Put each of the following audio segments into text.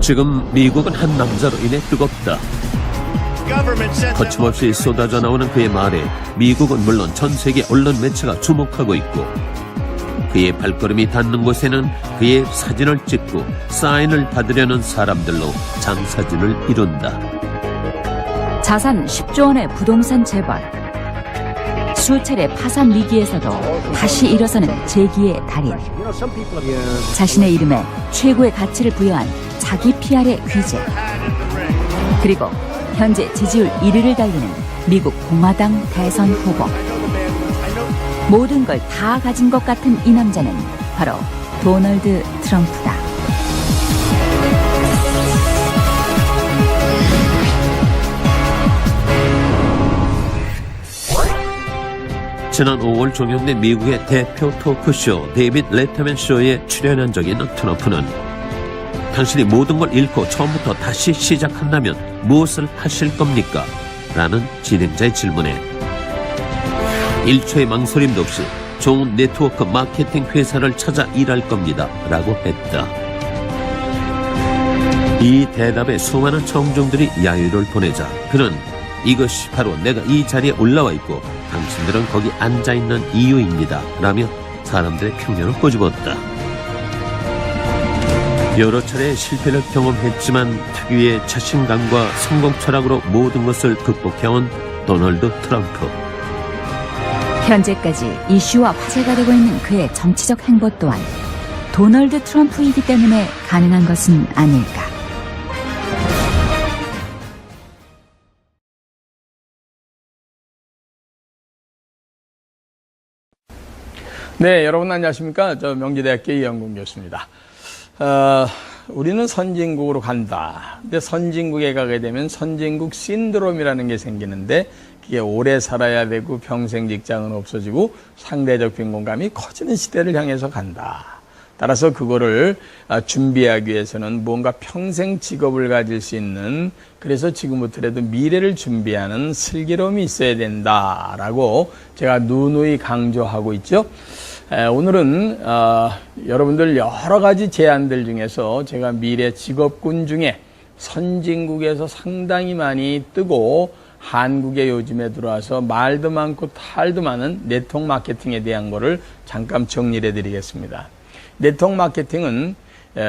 지금 미국은 한 남자로 인해 뜨겁다. 거침없이 쏟아져 나오는 그의 말에 미국은 물론 전 세계 언론 매체가 주목하고 있고, 그의 발걸음이 닿는 곳에는 그의 사진을 찍고 사인을 받으려는 사람들로 장사진을 이룬다. 자산 10조 원의 부동산 재벌, 수차례 파산 위기에서도 다시 일어서는 재기의 달인, 자신의 이름에 최고의 가치를 부여한 자기 PR의 귀재, 그리고 현재 지지율 1위를 달리는 미국 공화당 대선 후보. 모든 걸 다 가진 것 같은 이 남자는 바로 도널드 트럼프다. 지난 5월 종영된 미국의 대표 토크쇼 데이빗 레터맨 쇼에 출연한 적이 있는 트럼프는 당신이 모든 걸 잃고 처음부터 다시 시작한다면 무엇을 하실 겁니까? 라는 진행자의 질문에 1초의 망설임도 없이 좋은 네트워크 마케팅 회사를 찾아 일할 겁니다. 라고 했다. 이 대답에 수많은 청중들이 야유를 보내자 그는 이것이 바로 내가 이 자리에 올라와 있고 당신들은 거기 앉아있는 이유입니다. 라며 사람들의 평론을 꼬집었다. 여러 차례 실패를 경험했지만 특유의 자신감과 성공 철학으로 모든 것을 극복해온 도널드 트럼프. 현재까지 이슈와 화제가 되고 있는 그의 정치적 행보 또한 도널드 트럼프이기 때문에 가능한 것은 아닐까. 네, 여러분 안녕하십니까? 저 명지대학교 이영국 교수입니다. 우리는 선진국으로 간다. 근데 선진국에 가게 되면 선진국 신드롬이라는 게 생기는데 그게 오래 살아야 되고 평생 직장은 없어지고 상대적 빈곤감이 커지는 시대를 향해서 간다. 따라서 그거를 준비하기 위해서는 뭔가 평생 직업을 가질 수 있는, 그래서 지금부터라도 미래를 준비하는 슬기로움이 있어야 된다라고 제가 누누이 강조하고 있죠. 오늘은 여러분들 여러 가지 제안들 중에서 제가 미래 직업군 중에 선진국에서 상당히 많이 뜨고 한국에 요즘에 들어와서 말도 많고 탈도 많은 네트워크 마케팅에 대한 거를 잠깐 정리를 해드리겠습니다. 네트워크 마케팅은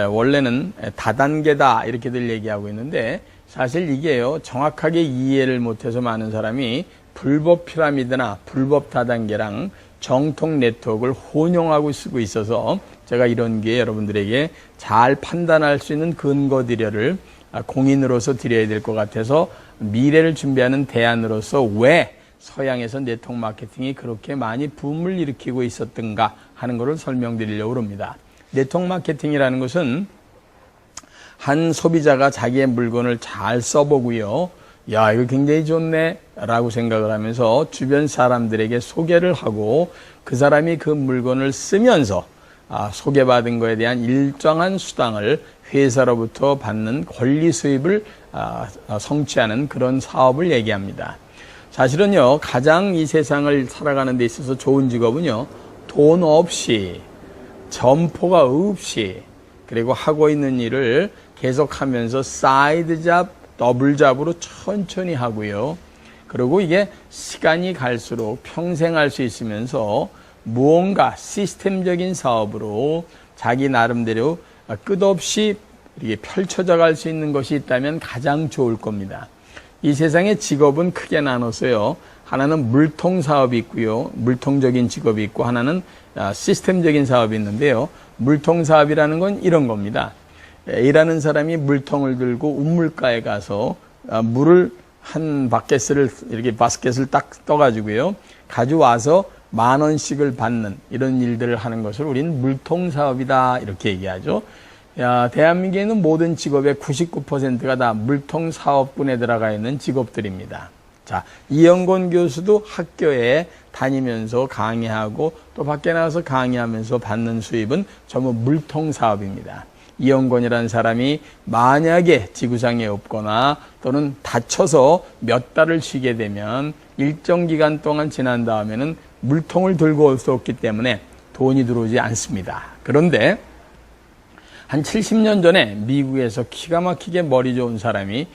원래는 다단계다 이렇게들 얘기하고 있는데 사실 이게요 정확하게 이해를 못해서 많은 사람이 불법 피라미드나 불법 다단계랑 정통 네트워크를 혼용하고 쓰고 있어서 제가 이런 게 여러분들에게 잘 판단할 수 있는 근거들을 공인으로서 드려야 될 것 같아서 미래를 준비하는 대안으로서 왜 서양에서 네트워크 마케팅이 그렇게 많이 붐을 일으키고 있었던가 하는 것을 설명드리려고 합니다. 네트워크 마케팅이라는 것은 한 소비자가 자기의 물건을 잘 써보고요. 야, 이거 굉장히 좋네 라고 생각을 하면서 주변 사람들에게 소개를 하고 그 사람이 그 물건을 쓰면서 소개받은 거에 대한 일정한 수당을 회사로부터 받는 권리 수입을 성취하는 그런 사업을 얘기합니다. 사실은요, 가장 이 세상을 살아가는 데 있어서 좋은 직업은요, 돈 없이, 점포가 없이, 그리고 하고 있는 일을 계속하면서 사이드 잡, 더블 잡으로 천천히 하고요. 그리고 이게 시간이 갈수록 평생 할 수 있으면서 무언가 시스템적인 사업으로 자기 나름대로 끝없이 이렇게 펼쳐져 갈 수 있는 것이 있다면 가장 좋을 겁니다. 이 세상의 직업은 크게 나눠서요. 하나는 물통 사업이 있고요. 물통적인 직업이 있고 하나는 시스템적인 사업이 있는데요. 물통 사업이라는 건 이런 겁니다. 일하는 사람이 물통을 들고 우물가에 가서 물을 한 바켓을 이렇게 바스켓을 딱 떠가지고요. 가져와서 10,000원씩을 받는 이런 일들을 하는 것을 우리는 물통 사업이다 이렇게 얘기하죠. 대한민국에 있는 모든 직업의 99%가 다 물통 사업군에 들어가 있는 직업들입니다. 자, 이영권 교수도 학교에 다니면서 강의하고 또 밖에 나가서 강의하면서 받는 수입은 전부 물통 사업입니다. 이영권이라는 사람이 만약에 지구상에 없거나 또는 다쳐서 몇 달을 쉬게 되면 일정 기간 동안 지난 다음에는 물통을 들고 올 수 없기 때문에 돈이 들어오지 않습니다. 그런데 한 70년 전에 미국에서 기가 막히게 머리 좋은 사람이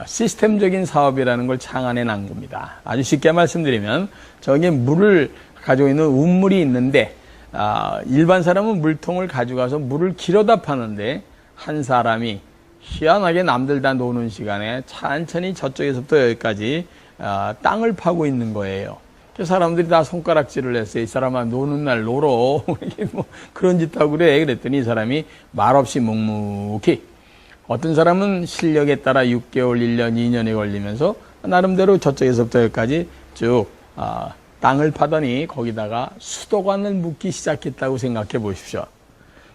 시스템적인 사업이라는 걸 창안해 난 겁니다. 아주 쉽게 말씀드리면 저기에 물을 가지고 있는 운물이 있는데 일반 사람은 물통을 가져가서 물을 길어다 파는데 한 사람이 희한하게 남들 다 노는 시간에 천천히 저쪽에서부터 여기까지 땅을 파고 있는 거예요. 그 사람들이 다 손가락질을 했어요. 이 사람아 노는 날 놀어. 뭐 그런 짓 하고 그래. 그랬더니 이 사람이 말없이 묵묵히 어떤 사람은 실력에 따라 6개월, 1년, 2년이 걸리면서 나름대로 저쪽에서부터 여기까지 쭉 땅을 파더니 거기다가 수도관을 묻기 시작했다고 생각해 보십시오.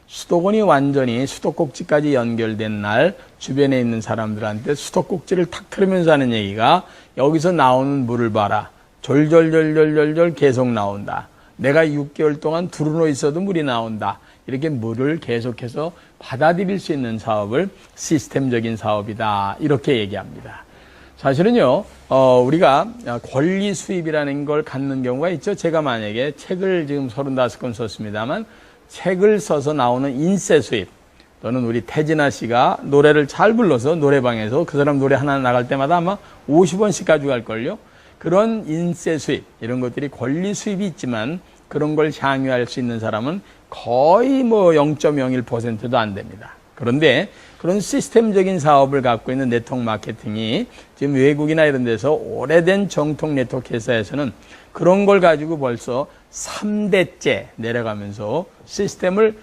수도관이 완전히 수도꼭지까지 연결된 날 주변에 있는 사람들한테 수도꼭지를 탁 틀으면서 하는 얘기가 여기서 나오는 물을 봐라. 졸졸졸졸졸 계속 나온다. 내가 6개월 동안 두루누워 있어도 물이 나온다. 이렇게 물을 계속해서 받아들일 수 있는 사업을 시스템적인 사업이다. 이렇게 얘기합니다. 사실은요, 우리가 권리 수입이라는 걸 갖는 경우가 있죠. 제가 만약에 책을 지금 35권 썼습니다만 책을 써서 나오는 인세 수입 또는 우리 태진아 씨가 노래를 잘 불러서 노래방에서 그 사람 노래 하나 나갈 때마다 아마 50원씩 가져갈걸요. 그런 인세 수입 이런 것들이 권리 수입이 있지만 그런 걸 향유할 수 있는 사람은 거의 뭐 0.01%도 안 됩니다. 그런데 그런 시스템적인 사업을 갖고 있는 네트워크 마케팅이 지금 외국이나 이런 데서 오래된 정통 네트워크 회사에서는 그런 걸 가지고 벌써 3대째 내려가면서 시스템을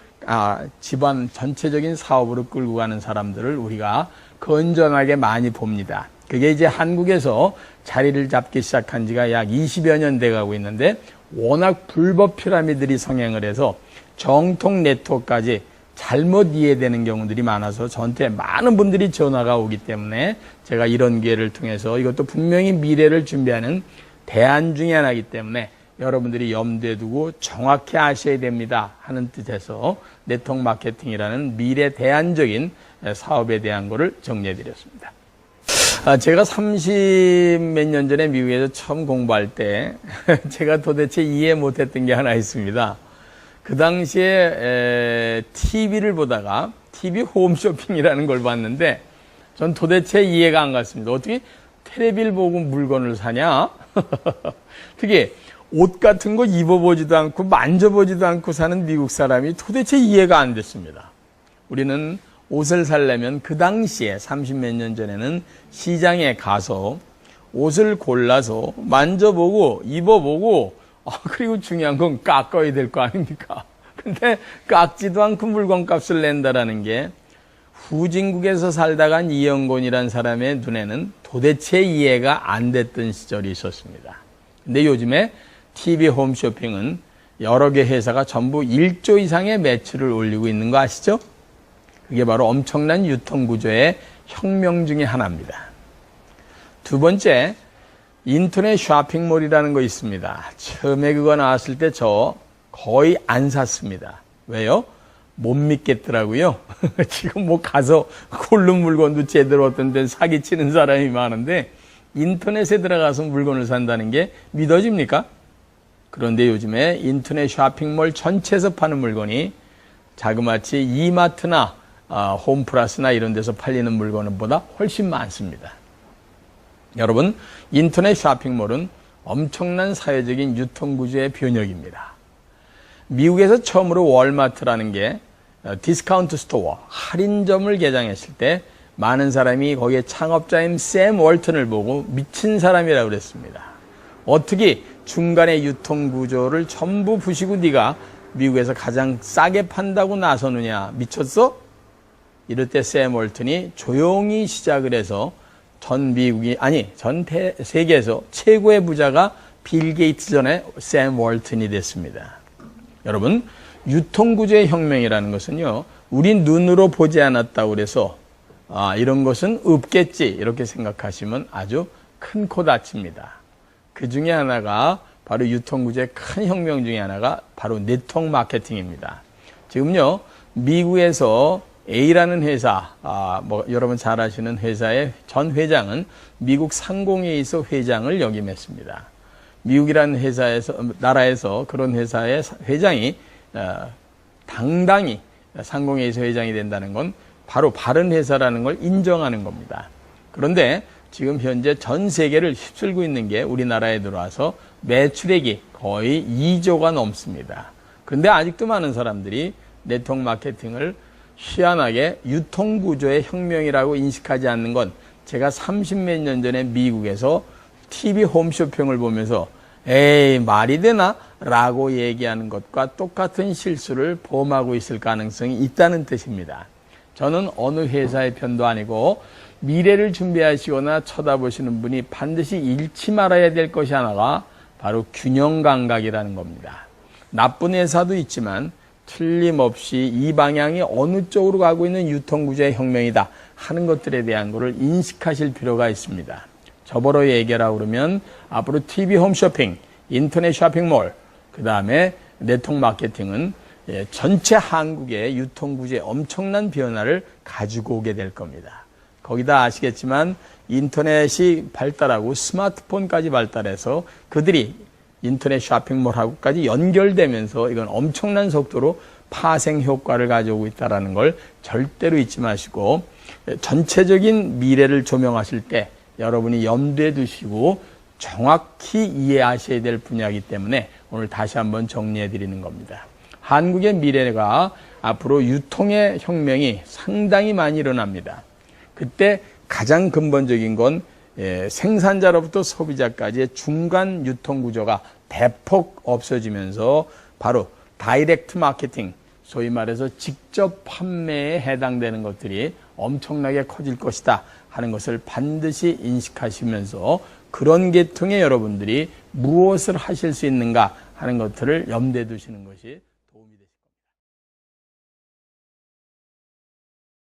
집안 전체적인 사업으로 끌고 가는 사람들을 우리가 건전하게 많이 봅니다. 그게 이제 한국에서 자리를 잡기 시작한 지가 약 20여 년 돼 가고 있는데 워낙 불법 피라미드들이 성행을 해서 정통 네트워크까지 잘못 이해되는 경우들이 많아서 저한테 많은 분들이 전화가 오기 때문에 제가 이런 기회를 통해서 이것도 분명히 미래를 준비하는 대안 중에 하나이기 때문에 여러분들이 염두에 두고 정확히 아셔야 됩니다 하는 뜻에서 네트워크 마케팅이라는 미래 대안적인 사업에 대한 거를 정리해 드렸습니다. 제가 30 몇 년 전에 미국에서 처음 공부할 때 제가 도대체 이해 못했던 게 하나 있습니다. 그 당시에 TV를 보다가 TV 홈쇼핑이라는 걸 봤는데 전 도대체 이해가 안 갔습니다. 어떻게 텔레비를 보고 물건을 사냐? 특히 옷 같은 거 입어보지도 않고 만져보지도 않고 사는 미국 사람이 도대체 이해가 안 됐습니다. 우리는 옷을 사려면 그 당시에 30 몇 년 전에는 시장에 가서 옷을 골라서 만져보고 입어보고 그리고 중요한 건 깎아야 될 거 아닙니까? 근데 깎지도 않고 물건값을 낸다라는 게 후진국에서 살다간 이영곤이란 사람의 눈에는 도대체 이해가 안 됐던 시절이 있었습니다. 근데 요즘에 TV 홈쇼핑은 여러 개 회사가 전부 1조 이상의 매출을 올리고 있는 거 아시죠? 그게 바로 엄청난 유통구조의 혁명 중에 하나입니다. 두 번째, 인터넷 쇼핑몰이라는 거 있습니다. 처음에 그거 나왔을 때 저 거의 안 샀습니다. 왜요? 못 믿겠더라고요. 지금 뭐 가서 고른 물건도 제대로 어떤 데는 사기치는 사람이 많은데 인터넷에 들어가서 물건을 산다는 게 믿어집니까? 그런데 요즘에 인터넷 쇼핑몰 전체에서 파는 물건이 자그마치 이마트나 홈플러스나 이런 데서 팔리는 물건보다 훨씬 많습니다. 여러분, 인터넷 쇼핑몰은 엄청난 사회적인 유통구조의 변혁입니다. 미국에서 처음으로 월마트라는 게 디스카운트 스토어, 할인점을 개장했을 때 많은 사람이 거기에 창업자인 샘 월튼을 보고 미친 사람이라고 그랬습니다. 어떻게 중간의 유통구조를 전부 부시고 네가 미국에서 가장 싸게 판다고 나서느냐, 미쳤어? 이럴 때 샘 월튼이 조용히 시작을 해서 전 세계에서 최고의 부자가 빌 게이츠 전에 샘 월튼이 됐습니다. 여러분, 유통구조의 혁명이라는 것은요, 우리 눈으로 보지 않았다고 그래서 이런 것은 없겠지 이렇게 생각하시면 아주 큰 코 다칩니다. 그 중에 하나가 바로 유통구조의 큰 혁명 중에 하나가 바로 네트워크 마케팅입니다. 지금요, 미국에서 A라는 회사, 여러분 잘 아시는 회사의 전 회장은 미국 상공회의소 회장을 역임했습니다. 미국이라는 나라에서 그런 회사의 회장이 당당히 상공회의소 회장이 된다는 건 바로 바른 회사라는 걸 인정하는 겁니다. 그런데 지금 현재 전 세계를 휩쓸고 있는 게 우리나라에 들어와서 매출액이 거의 2조가 넘습니다. 그런데 아직도 많은 사람들이 네트워크 마케팅을 희한하게 유통구조의 혁명이라고 인식하지 않는 건 제가 30몇 년 전에 미국에서 TV 홈쇼핑을 보면서 에이 말이 되나? 라고 얘기하는 것과 똑같은 실수를 범하고 있을 가능성이 있다는 뜻입니다. 저는 어느 회사의 편도 아니고 미래를 준비하시거나 쳐다보시는 분이 반드시 잃지 말아야 될 것이 하나가 바로 균형 감각이라는 겁니다. 나쁜 회사도 있지만 틀림없이 이 방향이 어느 쪽으로 가고 있는 유통구조의 혁명이다 하는 것들에 대한 것을 인식하실 필요가 있습니다. 저보러 얘기하라고 그러면 앞으로 TV 홈쇼핑, 인터넷 쇼핑몰, 그 다음에 네트워크 마케팅은 전체 한국의 유통구조에 엄청난 변화를 가지고 오게 될 겁니다. 거기다 아시겠지만 인터넷이 발달하고 스마트폰까지 발달해서 그들이 인터넷 쇼핑몰하고까지 연결되면서 이건 엄청난 속도로 파생 효과를 가져오고 있다는 걸 절대로 잊지 마시고 전체적인 미래를 조명하실 때 여러분이 염두에 두시고 정확히 이해하셔야 될 분야이기 때문에 오늘 다시 한번 정리해 드리는 겁니다. 한국의 미래가 앞으로 유통의 혁명이 상당히 많이 일어납니다. 그때 가장 근본적인 건 생산자로부터 소비자까지의 중간 유통 구조가 대폭 없어지면서 바로 다이렉트 마케팅, 소위 말해서 직접 판매에 해당되는 것들이 엄청나게 커질 것이다 하는 것을 반드시 인식하시면서 그런 계통의 여러분들이 무엇을 하실 수 있는가 하는 것들을 염두에 두시는 것이